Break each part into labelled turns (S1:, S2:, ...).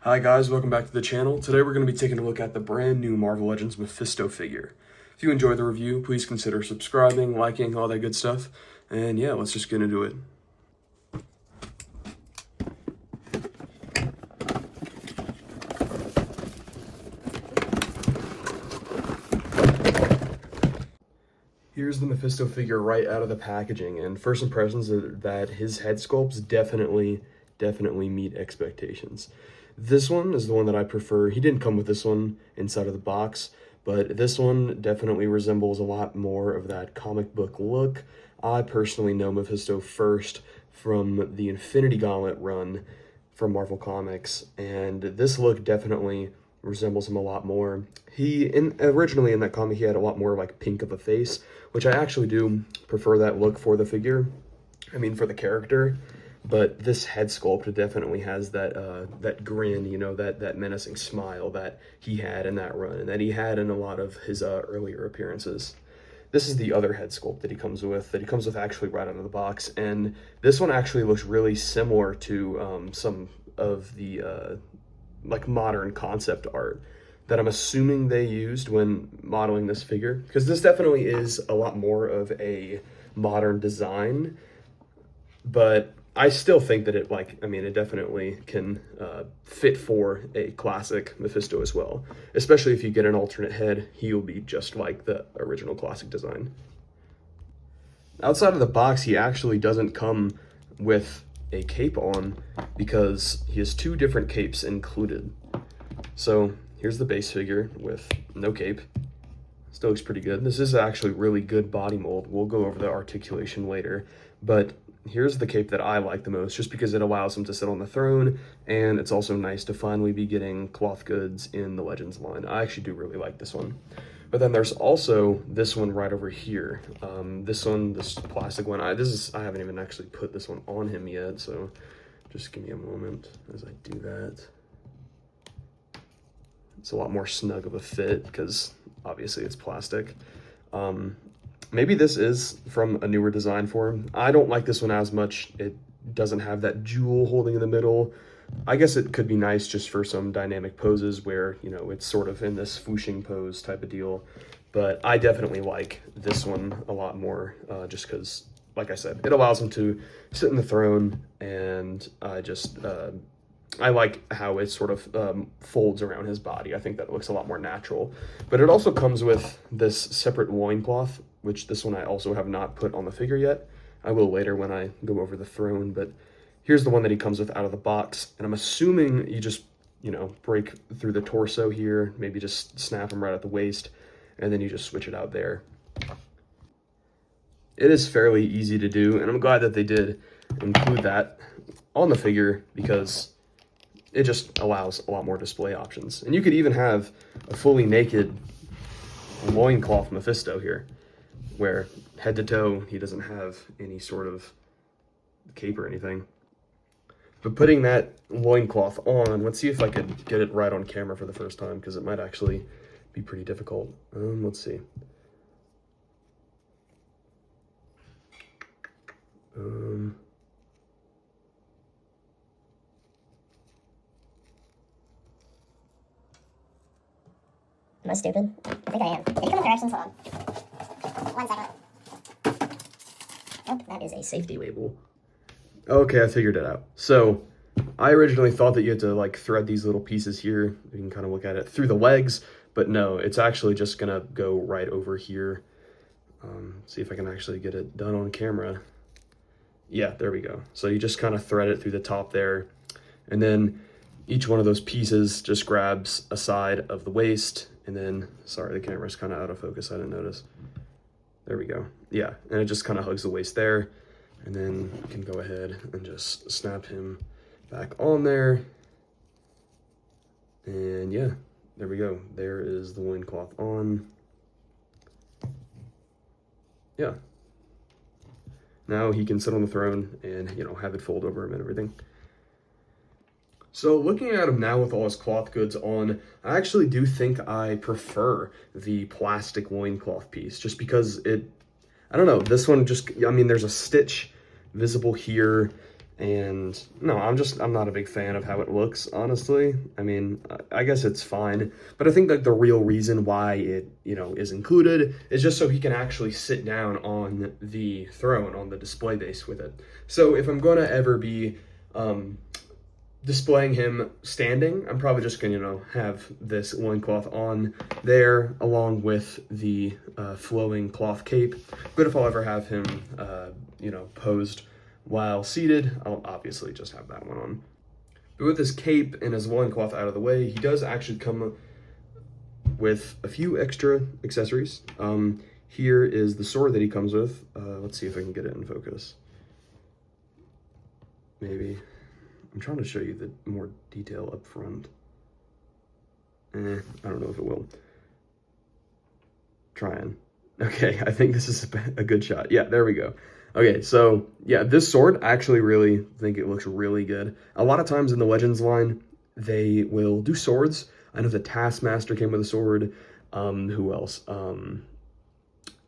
S1: Hi guys, welcome back to the channel. Today we're going to be taking a look at the brand new Marvel Legends Mephisto figure. If you enjoyed the review, please consider subscribing, liking, all that good stuff. And yeah, let's just get into it. Here's the Mephisto figure right out of the packaging, and first impressions are that his head sculpts definitely meet expectations. This one is the one that I prefer. He didn't come with this one inside of the box, but this one definitely resembles a lot more of that comic book look. I personally know Mephisto first from the Infinity Gauntlet run from Marvel Comics, and this look definitely resembles him a lot more. Originally in that comic, he had a lot more like pink of a face, which I actually do prefer that look for the figure. I mean, for the character. But this head sculpt definitely has that that grin, you know, that menacing smile that he had in that run, and that he had in a lot of his earlier appearances. This is the other head sculpt that he comes with, actually right out of the box, and this one actually looks really similar to some of the like modern concept art that I'm assuming they used when modeling this figure, because this definitely is a lot more of a modern design, but I still think that it definitely can fit for a classic Mephisto as well, especially if you get an alternate head. He'll be just like the original classic design. Outside of the box, he actually doesn't come with a cape on because he has two different capes included. So here's the base figure with no cape. Still looks pretty good. This is actually really good body mold. We'll go over the articulation later, but here's the cape that I like the most, just because it allows him to sit on the throne, and it's also nice to finally be getting cloth goods in the Legends line. I actually do really like this one. But then there's also this one right over here. This plastic one, I haven't even actually put this one on him yet, so just give me a moment as I do that. It's a lot more snug of a fit because obviously it's plastic. Maybe this is from a newer design for him. I don't like this one as much. It doesn't have that jewel holding in the middle. I guess it could be nice just for some dynamic poses where, you know, it's sort of in this swooshing pose type of deal. But I definitely like this one a lot more, just because, like I said, it allows him to sit in the throne, and I like how it sort of folds around his body. I think that looks a lot more natural. But it also comes with this separate loincloth, which this one I also have not put on the figure yet. I will later when I go over the throne, but here's the one that he comes with out of the box. And I'm assuming you just, you know, break through the torso here, maybe just snap him right at the waist, and then you just switch it out there. It is fairly easy to do, and I'm glad that they did include that on the figure because it just allows a lot more display options. And you could even have a fully naked loincloth Mephisto here, where head to toe, he doesn't have any sort of cape or anything. But putting that loincloth on, let's see if I could get it right on camera for the first time, because it might actually be pretty difficult. Let's see. Am
S2: I stupid? I think I am. Did you come with directions? Hold on. 1 second. Nope, that is a safety label.
S1: Okay, I figured it out. So I originally thought that you had to like thread these little pieces here. You can kind of look at it through the legs, but no, it's actually just gonna go right over here. See if I can actually get it done on camera. Yeah, there we go. So you just kind of thread it through the top there, and then each one of those pieces just grabs a side of the waist, and then, sorry, the camera's kind of out of focus, I didn't notice. There we go. Yeah, and it just kind of hugs the waist there, and then you can go ahead and just snap him back on there. And yeah, there we go. There is the loincloth on. Yeah. Now he can sit on the throne and, you know, have it fold over him and everything. So looking at him now with all his cloth goods on, I actually do think I prefer the plastic loincloth piece, just because I don't know, this one just, I mean, there's a stitch visible here, And no, I'm not a big fan of how it looks, honestly. I mean, I guess it's fine, but I think that the real reason why it, is included is just so he can actually sit down on the throne, on the display base with it. So if I'm going to ever be displaying him standing, I'm probably just going to, have this loincloth on there along with the flowing cloth cape. But if I'll ever have him, posed while seated, I'll obviously just have that one on. But with his cape and his loincloth out of the way, he does actually come with a few extra accessories. Here is the sword that he comes with. Let's see if I can get it in focus. Maybe. I'm trying to show you the more detail up front. I don't know if it will. Trying. Okay, I think this is a good shot. Yeah, there we go. Okay, so yeah, this sword, I actually really think it looks really good. A lot of times in the Legends line, they will do swords. I know the Taskmaster came with a sword. Who else?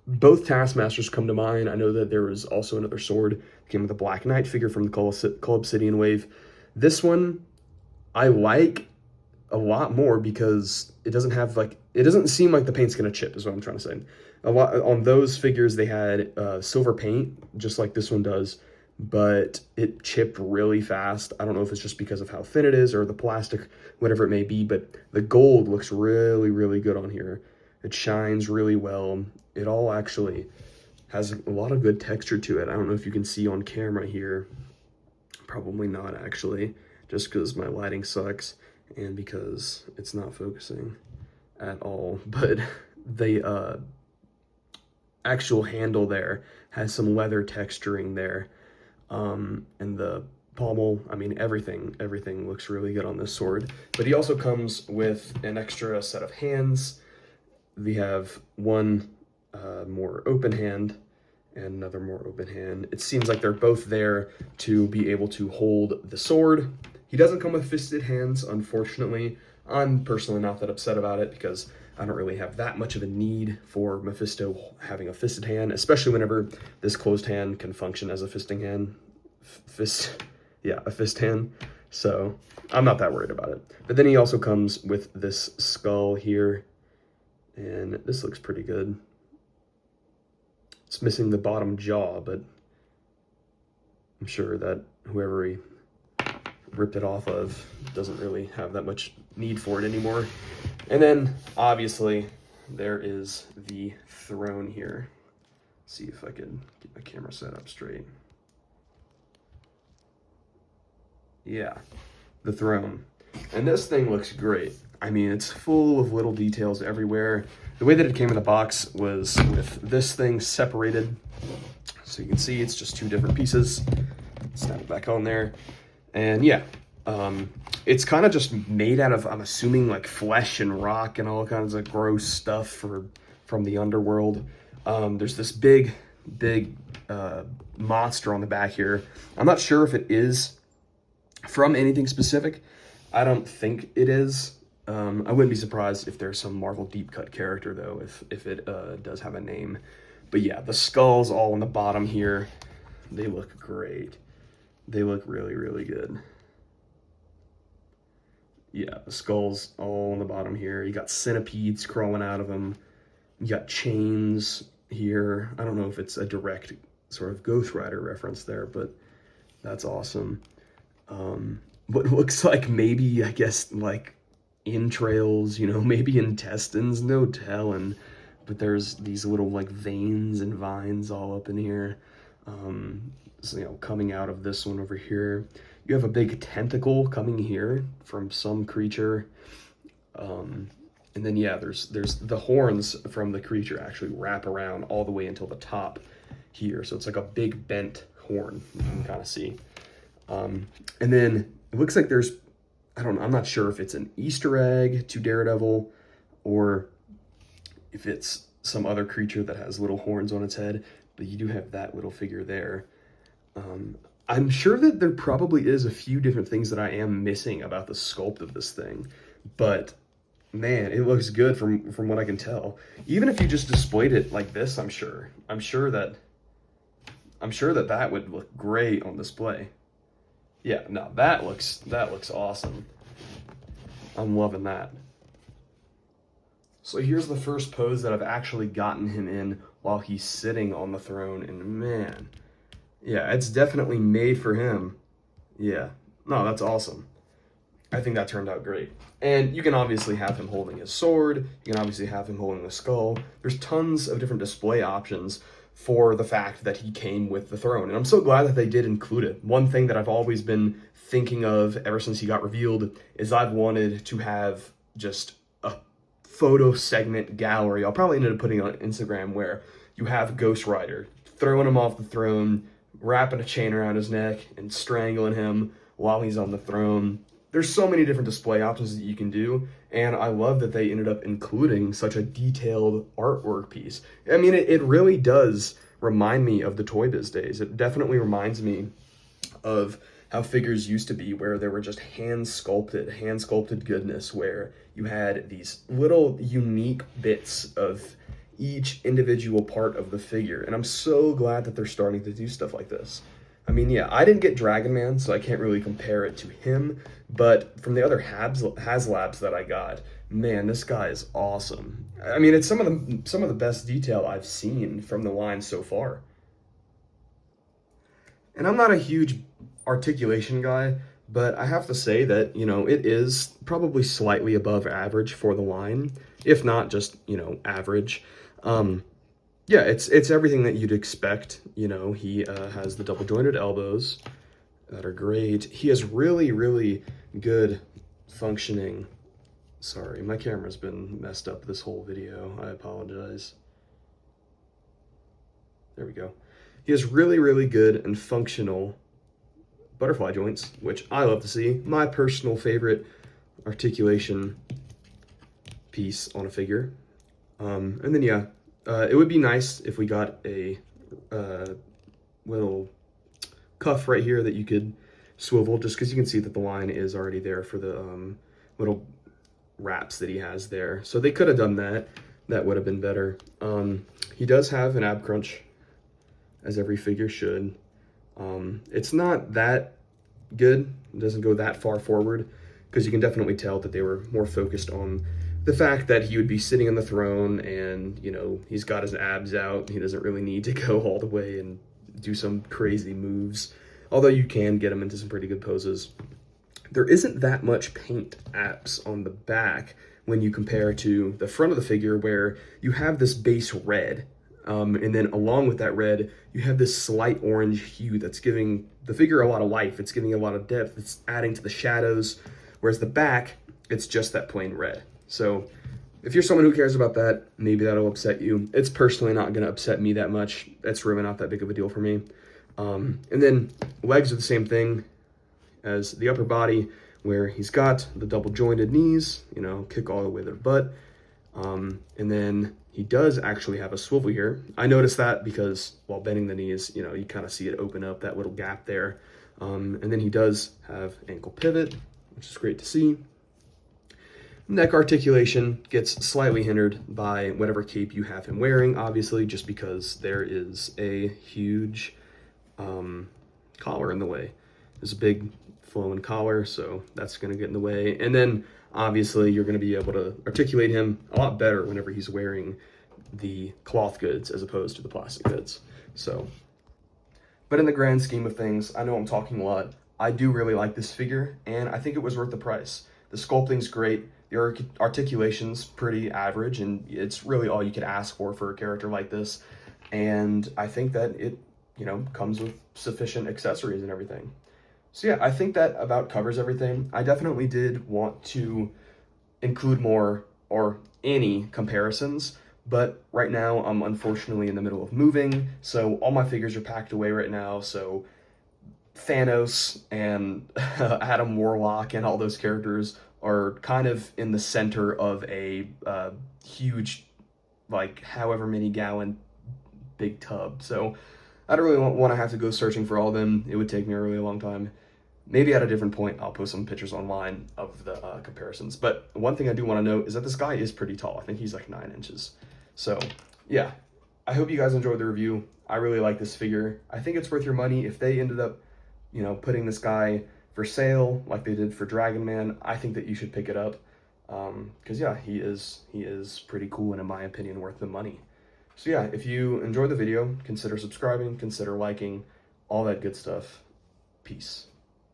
S1: Both Taskmasters come to mind. I know that there was also another sword that came with a Black Knight figure from the Cull Obsidian wave. This one, I like a lot more because it doesn't have it doesn't seem like the paint's gonna chip, is what I'm trying to say. A lot on those figures, they had silver paint, just like this one does, but it chipped really fast. I don't know if it's just because of how thin it is or the plastic, whatever it may be, but the gold looks really, really good on here. It shines really well. It all actually has a lot of good texture to it. I don't know if you can see on camera here. Probably not, actually, just because my lighting sucks and because it's not focusing at all. But the actual handle there has some leather texturing there. And the pommel, I mean, everything looks really good on this sword. But he also comes with an extra set of hands. We have one more open hand and another more open hand. It seems like they're both there to be able to hold the sword. He doesn't come with fisted hands, unfortunately. I'm personally not that upset about it because I don't really have that much of a need for Mephisto having a fisted hand, especially whenever this closed hand can function as a fisting hand. A fist hand. So I'm not that worried about it. But then he also comes with this skull here, and this looks pretty good. It's missing the bottom jaw, but I'm sure that whoever he ripped it off of doesn't really have that much need for it anymore. And then, obviously, there is the throne here. Let's see if I can get my camera set up straight. Yeah, the throne. And this thing looks great. I mean, it's full of little details everywhere. The way that it came in the box was with this thing separated. So you can see it's just two different pieces. Snap it back on there. And yeah, it's kind of just made out of, I'm assuming, like flesh and rock and all kinds of gross stuff from the underworld. There's this big monster on the back here. I'm not sure if it is from anything specific. I don't think it is. I wouldn't be surprised if there's some Marvel deep cut character though, if it does have a name. But yeah, the skulls all on the bottom here, they look great. They look really, really good. Yeah, the skulls all on the bottom here. You got centipedes crawling out of them. You got chains here. I don't know if it's a direct sort of Ghost Rider reference there, but that's awesome. What looks like maybe, I guess, like entrails, maybe intestines, no telling. But there's these little like veins and vines all up in here. So, coming out of this one over here. You have a big tentacle coming here from some creature. And then, yeah, there's the horns from the creature actually wrap around all the way until the top here. So it's like a big bent horn, you can kind of see. And then it looks like there's, I'm not sure if it's an Easter egg to Daredevil or if it's some other creature that has little horns on its head, but you do have that little figure there. I'm sure that there probably is a few different things that I am missing about the sculpt of this thing, but man, it looks good from what I can tell. Even if you just displayed it like this, I'm sure that that would look great on display. Yeah, no, that looks awesome. I'm loving that. So here's the first pose that I've actually gotten him in while he's sitting on the throne, and man, yeah, it's definitely made for him. Yeah, no, that's awesome. I think that turned out great. And you can obviously have him holding his sword, you can obviously have him holding the skull. There's tons of different display options for the fact that he came with the throne. And I'm so glad that they did include it. One thing that I've always been thinking of ever since he got revealed is I've wanted to have just a photo segment gallery. I'll probably end up putting it on Instagram where you have Ghost Rider throwing him off the throne, wrapping a chain around his neck, and strangling him while he's on the throne. There's so many different display options that you can do, and I love that they ended up including such a detailed artwork piece. I mean, it really does remind me of the Toy Biz days. It definitely reminds me of how figures used to be, where there were just hand sculpted goodness, where you had these little unique bits of each individual part of the figure. And I'm so glad that they're starting to do stuff like this. I mean, yeah, I didn't get Dragon Man, so I can't really compare it to him, but from the other HasLabs that I got, man, this guy is awesome. I mean, it's some of the best detail I've seen from the line so far. And I'm not a huge articulation guy, but I have to say that, you know, it is probably slightly above average for the line, if not just, you know, average. Yeah, it's everything that you'd expect. You know, he has the double jointed elbows that are great. He has really good functioning. Sorry, my camera's been messed up this whole video. I apologize. There we go. He has really good and functional butterfly joints, which I love to see. My personal favorite articulation piece on a figure. And then, yeah, it would be nice if we got a little cuff right here that you could swivel, just because you can see that the line is already there for the little wraps that he has there. So they could have done that. That would have been better. He does have an ab crunch, as every figure should. It's not that good. It doesn't go that far forward, because you can definitely tell that they were more focused on the fact that he would be sitting on the throne and, you know, he's got his abs out. He doesn't really need to go all the way and do some crazy moves, although you can get him into some pretty good poses. There isn't that much paint apps on the back when you compare to the front of the figure, where you have this base red. And then along with that red, you have this slight orange hue that's giving the figure a lot of life. It's giving a lot of depth. It's adding to the shadows. Whereas the back, it's just that plain red. So if you're someone who cares about that, maybe that'll upset you. It's personally not going to upset me that much. It's really not that big of a deal for me. And then legs are the same thing as the upper body, where he's got the double jointed knees, you know, kick all the way to the butt. And then he does actually have a swivel here. I noticed that because while bending the knees, you know, you kind of see it open up, that little gap there. And then he does have ankle pivot, which is great to see. Neck articulation gets slightly hindered by whatever cape you have him wearing, obviously, just because there is a huge collar in the way. There's a big flowing collar, so that's going to get in the way. And then obviously you're going to be able to articulate him a lot better whenever he's wearing the cloth goods as opposed to the plastic goods. So, but in the grand scheme of things, I know I'm talking a lot. I do really like this figure, and I think it was worth the price. The sculpting's great. The articulation's pretty average, and it's really all you could ask for a character like this. And I think that it, you know, comes with sufficient accessories and everything. So yeah, I think that about covers everything. I definitely did want to include more or any comparisons, but right now I'm unfortunately in the middle of moving, so all my figures are packed away right now. So Thanos and Adam Warlock and all those characters are kind of in the center of a huge, like, however many gallon big tub. So I don't really want to have to go searching for all of them. It would take me a really long time. Maybe at a different point, I'll post some pictures online of the comparisons. But one thing I do want to note is that this guy is pretty tall. I think he's like 9 inches. So yeah, I hope you guys enjoyed the review. I really like this figure. I think it's worth your money. If they ended up you know, putting this guy for sale like they did for Dragon Man, I think that you should pick it up. Because yeah, he is pretty cool and in my opinion worth the money. So yeah, if you enjoyed the video, consider subscribing, consider liking, all that good stuff. Peace.